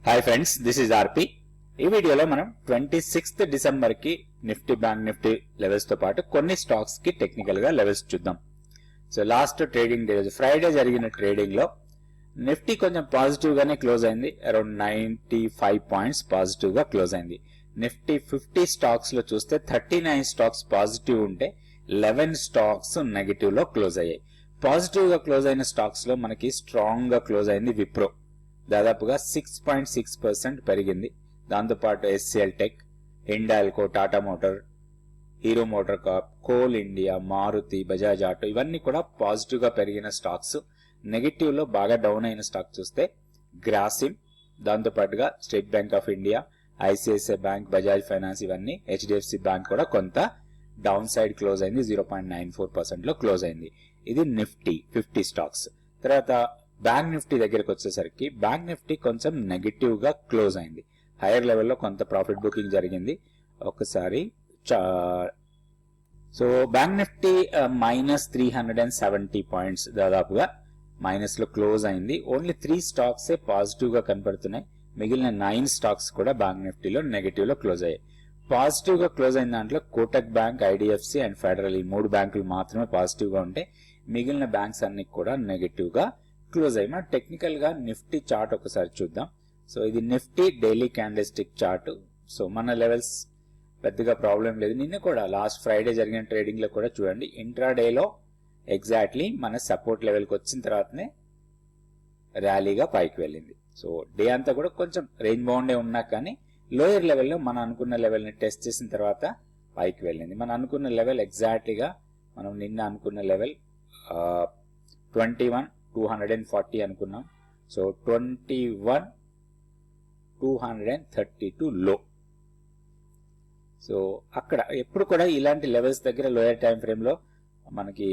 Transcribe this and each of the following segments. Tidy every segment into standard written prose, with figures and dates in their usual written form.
Hi friends, this is ఆర్పి. ఈ వీడియోలో మనం 26th డిసెంబర్ కి నిఫ్టీ బ్యాంక్ నిఫ్టీ లెవెల్స్ తో పాటు కొన్ని స్టాక్స్ కి టెక్నికల్ గా లెవెల్స్ చూద్దాం. So last trading day Friday జరిగిన ట్రేడింగ్ లో నిఫ్టీ కొంచెం పాజిటివ్ గానే క్లోజ్ అయింది. అరౌండ్ 95 పాయింట్స్ పాజిటివ్ గా క్లోజ్ అయింది. నిఫ్టీ 50 స్టాక్స్ లో చూస్తే 39 స్టాక్స్ పాజిటివ్ ఉంటే 11 స్టాక్స్ నెగటివ్ లో క్లోజ్ అయ్యాయి. పాజిటివ్ గా క్లోజ్ అయిన స్టాక్స్ లో మనకి స్ట్రాంగ్ గా క్లోజ్ అయింది విప్రో, దాదాపుగా 6.6% పెరిగింది. దాంతోపాటు HCL Tech, Hindalco, Tata motor, Hero motor corp, Coal India, Maruti, Bajaj auto ఇవన్నీ కూడా పాజిటివ్ గా పెరిగిన స్టాక్స్. నెగటివ్ లో బాగా డౌన్ అయిన స్టాక్ చూస్తే గ్రాసిమ్, దాంతోపాటుగా state bank of India, ICICI bank, Bajaj finance ఇవన్నీ, హెచ్డిఎఫ్సి బ్యాంక్ కూడా కొంత డౌన్ సైడ్ క్లోజ్ అయింది. 0.94% లో క్లోజ్ అయింది. ఇది నిఫ్టీ 50 స్టాక్స్. తర్వాత బ్యాంక్ నిఫ్టీ దగ్గరకు వచ్చేసరికి బ్యాంక్ నిఫ్టీ కొంచెం నెగటివ్ గా క్లోజ్ అయింది. హైయర్ లెవెల్లో కొంత ప్రాఫిట్ బుకింగ్ జరిగింది. ఒకసారి సో బ్యాంక్ నిఫ్టీ -370 పాయింట్స్ దాదాపుగా మైనస్ లో క్లోజ్ అయింది. ఓన్లీ 3 స్టాక్స్ పాజిటివ్ గా కనపడుతున్నాయి. మిగిలిన 9 స్టాక్స్ కూడా బ్యాంక్ నిఫ్టీలో నెగటివ్ లో క్లోజ్ అయ్యాయి. పాజిటివ్ గా క్లోజ్ అయిన దాంట్లో Kotak bank, IDFC and federal, ఈ 3 బ్యాంకులు మాత్రమే పాజిటివ్ గా ఉంటే మిగిలిన బ్యాంక్స్ అన్ని కూడా నెగటివ్ గా క్లోజ్ అయ్యి. మనం టెక్నికల్ గా నిఫ్టీ చార్ట్ ఒకసారి చూద్దాం. సో ఇది Nifty daily candlestick chart. So మన లెవెల్స్ పెద్దగా ప్రాబ్లం లేదు. నిన్న కూడా లాస్ట్ ఫ్రైడే జరిగిన ట్రేడింగ్ లో కూడా చూడండి, ఇంట్రాడేలో ఎగ్జాక్ట్లీ మన సపోర్ట్ లెవెల్కి వచ్చిన తర్వాతనే ర్యాలీగా పైకి వెళ్ళింది. సో డే అంతా కూడా కొంచెం రేంజ్ బౌండే ఉన్నా కానీ లోయర్ లెవెల్లో మనం అనుకున్న లెవెల్ని టెస్ట్ చేసిన తర్వాత పైకి వెళ్ళింది. మనం అనుకున్న లెవెల్ ఎగ్జాక్ట్లీగా మనం నిన్న అనుకున్న లెవెల్ 21,240 అనుకున్నాం. సో 21,232 లో. సో అక్కడ ఎప్పుడు కూడా ఇలాంటి లెవెల్స్ దగ్గర లోయర్ టైం ఫ్రేమ్ లో మనకి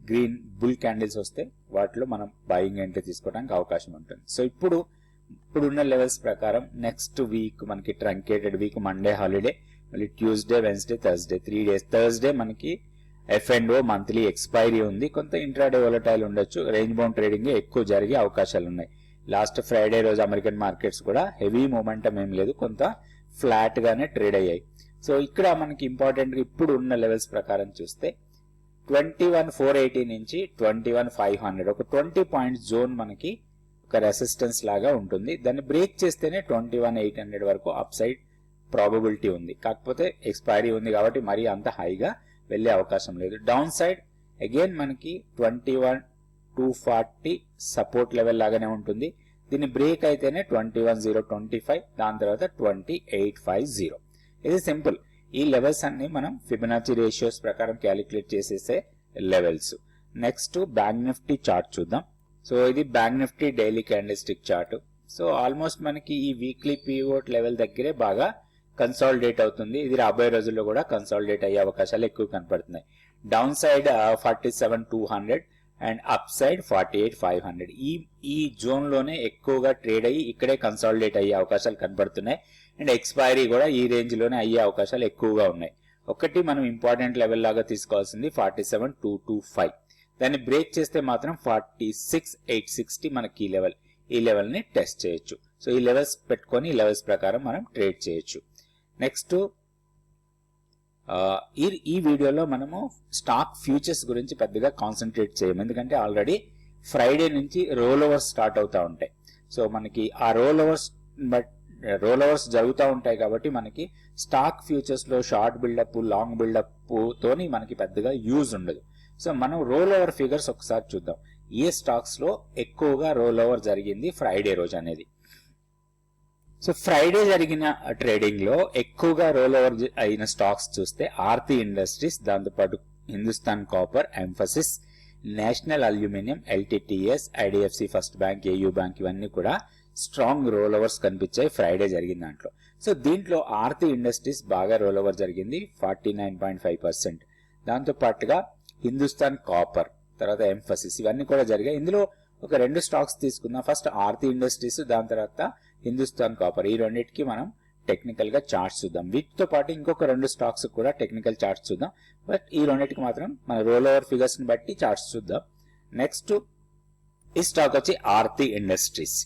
గ్రీన్ బుల్ క్యాండిల్స్ వస్తే వాటిలో మనం బయింగ్ ఎంట్రీ తీసుకోవడానికి అవకాశం ఉంటుంది. సో ఇప్పుడున్న లెవెల్స్ ప్రకారం నెక్స్ట్ వీక్ మనకి ట్రంకేటెడ్ వీక్, మండే హాలిడే, మళ్ళీ Tuesday, Wednesday, Thursday 3 days. Thursday మనకి F&O మంత్లీ ఎక్స్పైరీ ఉంది. కొంత ఇంట్రాడే వోలటైల్ ఉండొచ్చు. రేంజ్ బౌండ్ ట్రేడింగ్ ఎక్కువ జరిగే అవకాశాలు ఉన్నాయి. లాస్ట్ ఫ్రైడే రోజు అమెరికన్ మార్కెట్స్ కూడా హెవీ మూమెంటం ఏం లేదు, కొంత ఫ్లాట్ గానే ట్రేడ్ అయ్యాయి. సో ఇక్కడ మనకి ఇంపార్టెంట్ ఇప్పుడు ఉన్న లెవెల్స్ ప్రకారం చూస్తే 21,480 నుంచి 21,500 ఒక 20 పాయింట్ జోన్ మనకి ఒక రెసిస్టెన్స్ లాగా ఉంటుంది. దాన్ని బ్రేక్ చేస్తేనే 21,800 వరకు అప్ సైడ్ ప్రాబబిలిటీ ఉంది. కాకపోతే ఎక్స్పైరీ ఉంది కాబట్టి మరీ అంత హైగా వెళ్లే అవకాశం లేదు. డౌన్ సైడ్ అగైన్ మనకి 21,240 సపోర్ట్ లెవెల్ లాగానే ఉంటుంది. దీన్ని బ్రేక్ అయితేనే 21,025, దాని తర్వాత 2850. ఇది సింపుల్. ఈ లెవెల్స్ అన్ని మనం ఫిబొనాచి రేషియోస్ ప్రకారం క్యాలిక్యులేట్ చేసేసే levels. Next bank Nifty chart చూద్దాం. సో ఇది bank Nifty daily candlestick chart. So almost మనకి ఈ వీక్లీ పీవోట్ లెవెల్ దగ్గరే బాగా కన్సాలిడేట్ అవుతుంది. ఇది రాబోయే రోజుల్లో కూడా కన్సాలిడేట్ అయ్యే అవకాశాలు ఎక్కువ కనపడుతున్నాయి. Down side 47,200 and up side 48,500. ఈ జోన్ లోనే ఎక్కువగా ట్రేడ్ అయ్యి ఇక్కడే కన్సాలిడేట్ అయ్యే అవకాశాలు కనపడుతున్నాయి. అండ్ ఎక్స్పైరీ కూడా ఈ రేంజ్ లోనే అయ్యే అవకాశాలు ఎక్కువగా ఉన్నాయి. ఒకటి మనం ఇంపార్టెంట్ లెవెల్ లాగా తీసుకోవాల్సింది 47,225. దాన్ని బ్రేక్ చేస్తే మాత్రం 46,860 మన కీ లెవెల్. ఈ లెవెల్ ని టెస్ట్ చేయొచ్చు. సో ఈ లెవెల్స్ పెట్టుకొని ఈ లెవెల్స్ ప్రకారం మనం ట్రేడ్ చేయొచ్చు. నెక్స్ట్ ఈ వీడియోలో మనము స్టాక్ ఫ్యూచర్స్ గురించి పెద్దగా కాన్సన్ట్రేట్ చేయము, ఎందుకంటే ఆల్రెడీ ఫ్రైడే నుంచి రోల్ ఓవర్స్ స్టార్ట్ అవుతా ఉంటాయి. సో మనకి ఆ రోల్ ఓవర్స్ జరుగుతూ ఉంటాయి కాబట్టి మనకి స్టాక్ ఫ్యూచర్స్ లో షార్ట్ బిల్డప్, లాంగ్ బిల్డప్ తోని మనకి పెద్దగా యూజ్ ఉండదు. సో మనం రోల్ ఓవర్ ఫిగర్స్ ఒకసారి చూద్దాం. ఏ స్టాక్స్ లో ఎక్కువగా రోల్ ఓవర్ జరిగింది ఫ్రైడే రోజు అనేది. సో ఫ్రైడే జరిగిన ట్రేడింగ్ లో ఎక్కువగా రోల్ ఓవర్ అయిన స్టాక్స్ చూస్తే ఆర్తి ఇండస్ట్రీస్, దాంతోపాటు Hindustan copper, emphasis, national aluminium, LTTS, IDFC first bank, AU bank ఇవన్నీ కూడా స్ట్రాంగ్ రోల్ ఓవర్స్ కనిపించాయి ఫ్రైడే జరిగిన దాంట్లో. సో దీంట్లో ఆర్తి ఇండస్ట్రీస్ బాగా రోల్ ఓవర్ జరిగింది 49.5%. దాంతో పాటుగా హిందుస్థాన్ కాపర్, తర్వాత ఎంఫసిస్ ఇవన్నీ కూడా జరిగాయి. ఇందులో ఒక 2 స్టాక్స్ తీసుకుందాం. ఫస్ట్ ఆర్తి ఇండస్ట్రీస్, దాని తర్వాత హిందుస్థాన్ కాపర్. ఈ రెండింటికి మనం టెక్నికల్ గా చార్ట్స్ చూద్దాం. వీటితో పాటు ఇంకొక 2 స్టాక్స్ కూడా టెక్నికల్ చార్ట్స్ చూద్దాం. బట్ ఈ రెండింటికి మాత్రం మన రోల్ ఓవర్ ఫిగర్స్ ని బట్టి చార్ట్స్ చూద్దాం. నెక్స్ట్ ఈ స్టాక్ వచ్చి ఆర్తి ఇండస్ట్రీస్.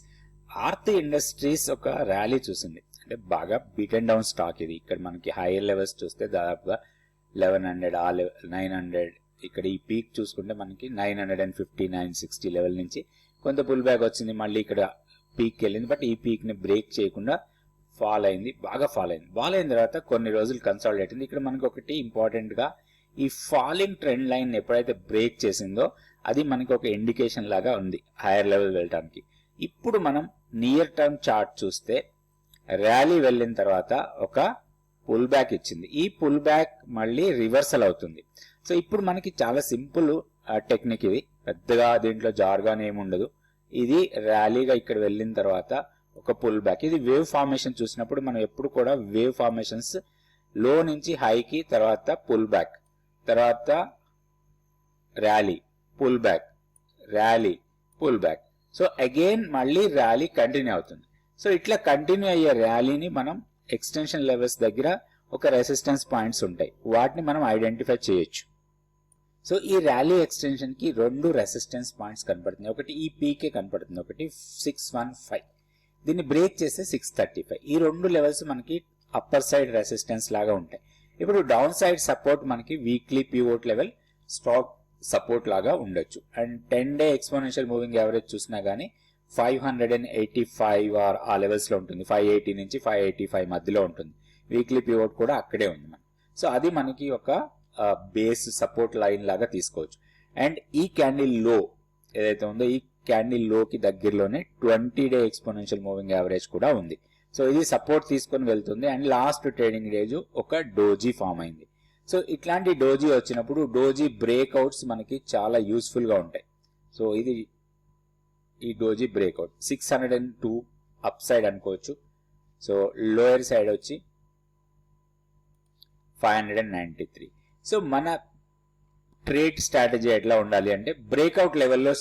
ఆర్తి ఇండస్ట్రీస్ ఒక ర్యాలీ చూసింది, అంటే బాగా బీట్ అండ్ డౌన్ స్టాక్ ఇది. ఇక్కడ మనకి హైయర్ లెవెల్స్ చూస్తే దాదాపుగా 1100 ఆ లెవెల్ 900, ఇక్కడ ఈ పీక్ చూసుకుంటే మనకి 950 960 లెవెల్ నుంచి కొంత పుల్ బ్యాక్ వచ్చింది, మళ్ళీ ఇక్కడ పీక్ వెళ్ళింది. బట్ ఈ పీక్ ని బ్రేక్ చేయకుండా ఫాల్ అయింది, బాగా ఫాల్ అయింది. ఫాల్ అయిన తర్వాత కొన్ని రోజులు కన్సాలిడేట్ అయింది. ఇక్కడ మనకి ఒకటి ఇంపార్టెంట్ గా ఈ ఫాలింగ్ ట్రెండ్ లైన్ ఎప్పుడైతే బ్రేక్ చేసిందో అది మనకి ఒక ఇండికేషన్ లాగా ఉంది హైయర్ లెవెల్ వెళ్ళడానికి. ఇప్పుడు మనం నియర్ టర్మ్ చార్ట్ చూస్తే ర్యాలీ వెళ్ళిన తర్వాత ఒక పుల్ బ్యాక్ ఇచ్చింది. ఈ పుల్ బ్యాక్ మళ్ళీ రివర్సల్ అవుతుంది. సో ఇప్పుడు మనకి చాలా సింపుల్ టెక్నిక్ ఇది, పెద్దగా దీంట్లో జార్గానే ఏముండదు. ఇది ర్యాలీగా ఇక్కడ వెళ్ళిన తర్వాత ఒక పుల్ బ్యాక్, ఇది వేవ్ ఫార్మేషన్ చూసినప్పుడు మనం ఎప్పుడు కూడా వేవ్ ఫార్మేషన్స్ లో నుంచి హైకి, తర్వాత పుల్ బ్యాక్, తర్వాత rally, pull back, rally, pull back. So again మళ్ళీ ర్యాలీ కంటిన్యూ అవుతుంది. సో ఇట్లా కంటిన్యూ అయ్యే ర్యాలీని మనం ఎక్స్టెన్షన్ లెవెల్స్ దగ్గర ఒక రెసిస్టెన్స్ పాయింట్స్ ఉంటాయి, వాటిని మనం ఐడెంటిఫై చేయొచ్చు. సో ఈ ర్యాలీ ఎక్స్టెన్షన్ కి 2 రెసిస్టెన్స్ పాయింట్స్ కనపడుతుంది. ఒకటి ఈ పీకే కనపడుతుంది, ఒకటి 615, దీన్ని బ్రేక్ చేస్తే 635. ఈ 2 లెవెల్స్ మనకి అప్పర్ సైడ్ రెసిస్టెన్స్ లాగా ఉంటాయి. ఇప్పుడు డౌన్ సైడ్ సపోర్ట్ మనకి weekly pivot level stock support లాగా ఉండొచ్చు. And 10 day exponential moving average చూసినా గానీ 585 ఆర్ ఆ లెవెల్స్ లో ఉంటుంది, 580 నుంచి 585 మధ్యలో ఉంటుంది. వీక్లీ పివోట్ కూడా అక్కడే ఉంది మనకి. సో అది మనకి ఒక బేస్ సపోర్ట్ లైన్ లాగా తీసుకోవచ్చు. అండ్ ఈ క్యాండిల్ లో ఏదైతే ఉందో ఈ క్యాండిల్ లోకి దగ్గరలోనే 20 డే ఎక్స్పోనెన్షియల్ మూవింగ్ యావరేజ్ కూడా ఉంది. సో ఇది సపోర్ట్ తీసుకొని వెళ్తుంది. అండ్ లాస్ట్ ట్రేడింగ్ డేజ్ ఒక డోజీ ఫామ్ అయింది. సో ఇట్లాంటి డోజీ వచ్చినప్పుడు డోజీ బ్రేక్అవుట్స్ మనకి చాలా యూస్ఫుల్ గా ఉంటాయి. సో ఇది ఈ డోజీ బ్రేక్అవుట్ 602 అప్ సైడ్ అనుకోవచ్చు. సో లోయర్ సైడ్ వచ్చి 593. సో మన ట్రేడ్ స్ట్రాటజీ ఎట్లా ఉండాలి అంటే బ్రేక్అవుట్ లెవెల్లో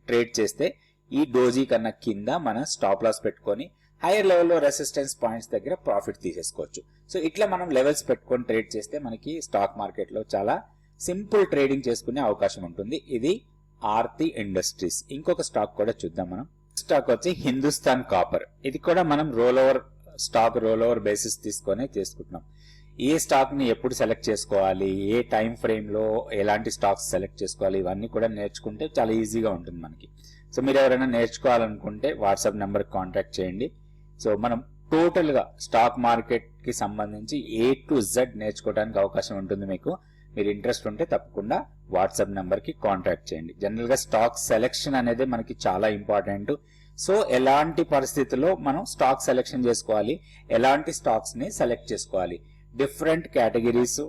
ట్రేడ్ చేస్తే ఈ డోజీ కన్నా కింద మనం స్టాప్ లాస్ పెట్టుకొని హైయర్ లెవెల్లో రెసిస్టెన్స్ పాయింట్స్ దగ్గర ప్రాఫిట్ తీసేసుకోవచ్చు. సో ఇట్లా మనం లెవెల్స్ పెట్టుకొని ట్రేడ్ చేస్తే మనకి స్టాక్ మార్కెట్ లో చాలా సింపుల్ ట్రేడింగ్ చేసుకునే అవకాశం ఉంటుంది. ఇది ఆర్తి ఇండస్ట్రీస్. ఇంకొక స్టాక్ కూడా చూద్దాం మనం. స్టాక్ వచ్చి హిందుస్థాన్ కాపర్. ఇది కూడా మనం రోల్ ఓవర్ బేసిస్ తీసుకొని చేసుకుంటున్నాం. ఏ స్టాక్ ని ఎప్పుడు సెలెక్ట్ చేసుకోవాలి, ఏ టైం ఫ్రేమ్ లో ఎలాంటి స్టాక్స్ సెలెక్ట్ చేసుకోవాలి, ఇవన్నీ కూడా నేర్చుకుంటే చాలా ఈజీగా ఉంటుంది మనకి. సో మీరు ఎవరైనా నేర్చుకోవాలనుకుంటే వాట్సాప్ నెంబర్ కాంటాక్ట్ చేయండి. సో మనం టోటల్ గా స్టాక్ మార్కెట్ కి సంబంధించి A to Z నేర్చుకోవడానికి అవకాశం ఉంటుంది మీకు. మీరు ఇంట్రెస్ట్ ఉంటే తప్పకుండా వాట్సాప్ నెంబర్ కి కాంటాక్ట్ చేయండి. జనరల్ గా స్టాక్ సెలెక్షన్ అనేది మనకి చాలా ఇంపార్టెంట్. సో ఎలాంటి పరిస్థితుల్లో మనం స్టాక్ సెలెక్షన్ చేసుకోవాలి, ఎలాంటి స్టాక్స్ ని సెలెక్ట్ చేసుకోవాలి, డిఫరెంట్ కేటగిరీస్,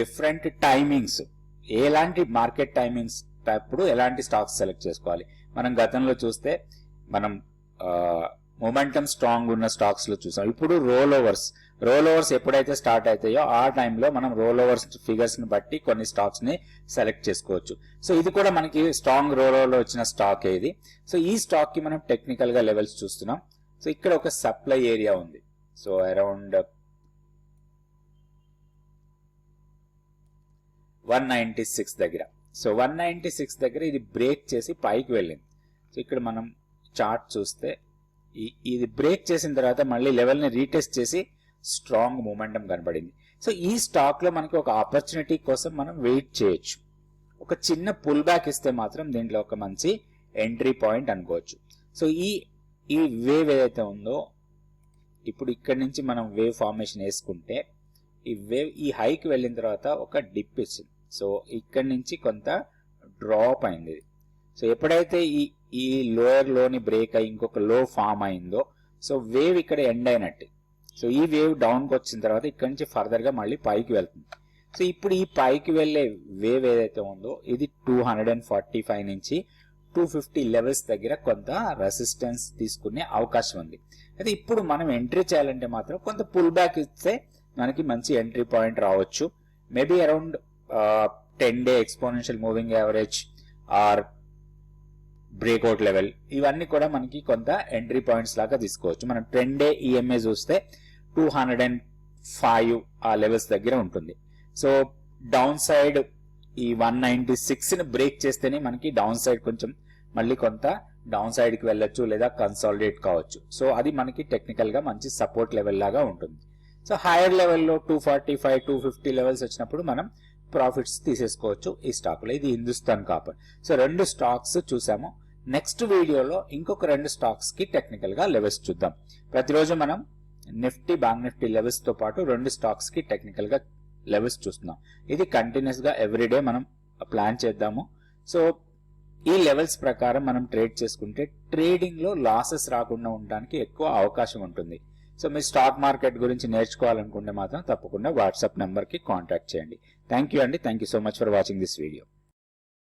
డిఫరెంట్ టైమింగ్స్, ఎలాంటి మార్కెట్ టైమింగ్స్ అప్పుడు ఎలాంటి స్టాక్స్ సెలెక్ట్ చేసుకోవాలి. మనం గతంలో చూస్తే మనం మొమెంటం స్ట్రాంగ్ ఉన్న స్టాక్స్ లో చూసాం. ఇప్పుడు రోల్ ఓవర్స్ ఎప్పుడైతే స్టార్ట్ అవుతాయో ఆ టైంలో మనం రోల్ ఓవర్స్ ఫిగర్స్ ని బట్టి కొన్ని స్టాక్స్ ని సెలెక్ట్ చేసుకోవచ్చు. సో ఇది కూడా మనకి స్ట్రాంగ్ రోల్ ఓవర్ లో వచ్చిన స్టాక్ ఇది. సో ఈ స్టాక్ కి మనం టెక్నికల్ గా లెవెల్స్ చూస్తున్నాం. సో ఇక్కడ ఒక సప్లై ఏరియా ఉంది. సో అరౌండ్ 196 దగ్గర. సో 196 దగ్గర ఇది బ్రేక్ చేసి పైకి వెళ్ళింది. సో ఇక్కడ మనం చార్ట్ చూస్తే ఇది బ్రేక్ చేసిన తర్వాత మళ్ళీ లెవెల్ ని రీటెస్ట్ చేసి స్ట్రాంగ్ మూమెంటం కనబడింది. సో ఈ స్టాక్ లో మనకి ఒక ఆపర్చునిటీ కోసం మనం వెయిట్ చేయొచ్చు. ఒక చిన్న పుల్ బ్యాక్ ఇస్తే మాత్రం దీంట్లో ఒక మంచి ఎంట్రీ పాయింట్ అనుకోవచ్చు. సో ఈ వేవ్ ఏదైతే ఉందో ఇప్పుడు ఇక్కడ నుంచి మనం వేవ్ ఫార్మేషన్ వేసుకుంటే ఈ వేవ్ ఈ హైకి వెళ్ళిన తర్వాత ఒక డిప్ ఇచ్చింది. సో ఇక్కడ నుంచి కొంత డ్రాప్ అయింది. సో ఎప్పుడైతే ఈ లోయర్ లోని బ్రేక్ అయ్యి ఇంకొక లో ఫామ్ అయిందో సో వేవ్ ఇక్కడ ఎండ్ అయినట్టు. సో ఈ వేవ్ డౌన్ కి వచ్చిన తర్వాత ఇక్కడ నుంచి ఫర్దర్ గా మళ్ళీ పైకి వెళ్తుంది. సో ఇప్పుడు ఈ పైకి వెళ్లే వేవ్ ఏదైతే ఉందో ఇది 245 నుంచి 250 లెవెల్స్ దగ్గర కొంత రెసిస్టెన్స్ తీసుకునే అవకాశం ఉంది. అయితే ఇప్పుడు మనం ఎంట్రీ చేయాలంటే మాత్రం కొంత పుల్ బ్యాక్ ఇస్తే మనకి మంచి ఎంట్రీ పాయింట్ రావచ్చు. Maybe around 10 day exponential moving average are breakout level ఇవన్నీ కూడా మనకి కొంత ఎంట్రీ పాయింట్స్ లాగా తీసుకోవచ్చు. మనం 10 డే ఈఎంఏ చూస్తే 205 ఆ లెవెల్స్ దగ్గర ఉంటుంది. సో డౌన్ సైడ్ ఈ 196 ని బ్రేక్ చేస్తేనే మనకి డౌన్ సైడ్ కొంచెం మళ్ళీ కొంత డౌన్ సైడ్ కి వెళ్ళొచ్చు లేదా కన్సాలిడేట్ కావచ్చు. సో అది మనకి టెక్నికల్ గా మంచి సపోర్ట్ లెవెల్ లాగా ఉంటుంది. సో హైయర్ లెవెల్లో 245 250 లెవెల్స్ వచ్చినప్పుడు మనం ప్రాఫిట్స్ తీసేసుకోవచ్చు ఈ స్టాక్ లో. ఇది హిందుస్థాన్ కాపర్. సో 2 స్టాక్స్ చూసాము. నెక్స్ట్ వీడియోలో ఇంకొక 2 స్టాక్స్ కి టెక్నికల్ గా లెవెల్స్ చూద్దాం. ప్రతిరోజు మనం నిఫ్టీ బ్యాంక్ నిఫ్టీ లెవెల్స్ తో పాటు 2 స్టాక్స్ కి టెక్నికల్ గా లెవెల్స్ చూస్తున్నాం. ఇది కంటిన్యూస్ గా ఎవ్రీడే మనం ప్లాన్ చేద్దాము. సో ఈ లెవెల్స్ ప్రకారం మనం ట్రేడ్ చేసుకుంటే ట్రేడింగ్ లో లాసెస్ రాకుండా ఉండడానికి ఎక్కువ అవకాశం ఉంటుంది. సో మీరు స్టాక్ మార్కెట్ గురించి నేర్చుకోవాలనుకుంటే మాత్రం తప్పకుండా వాట్సాప్ నెంబర్ కి కాంటాక్ట్ చేయండి. థ్యాంక్ యూ అండి. Thank you so much for watching this video.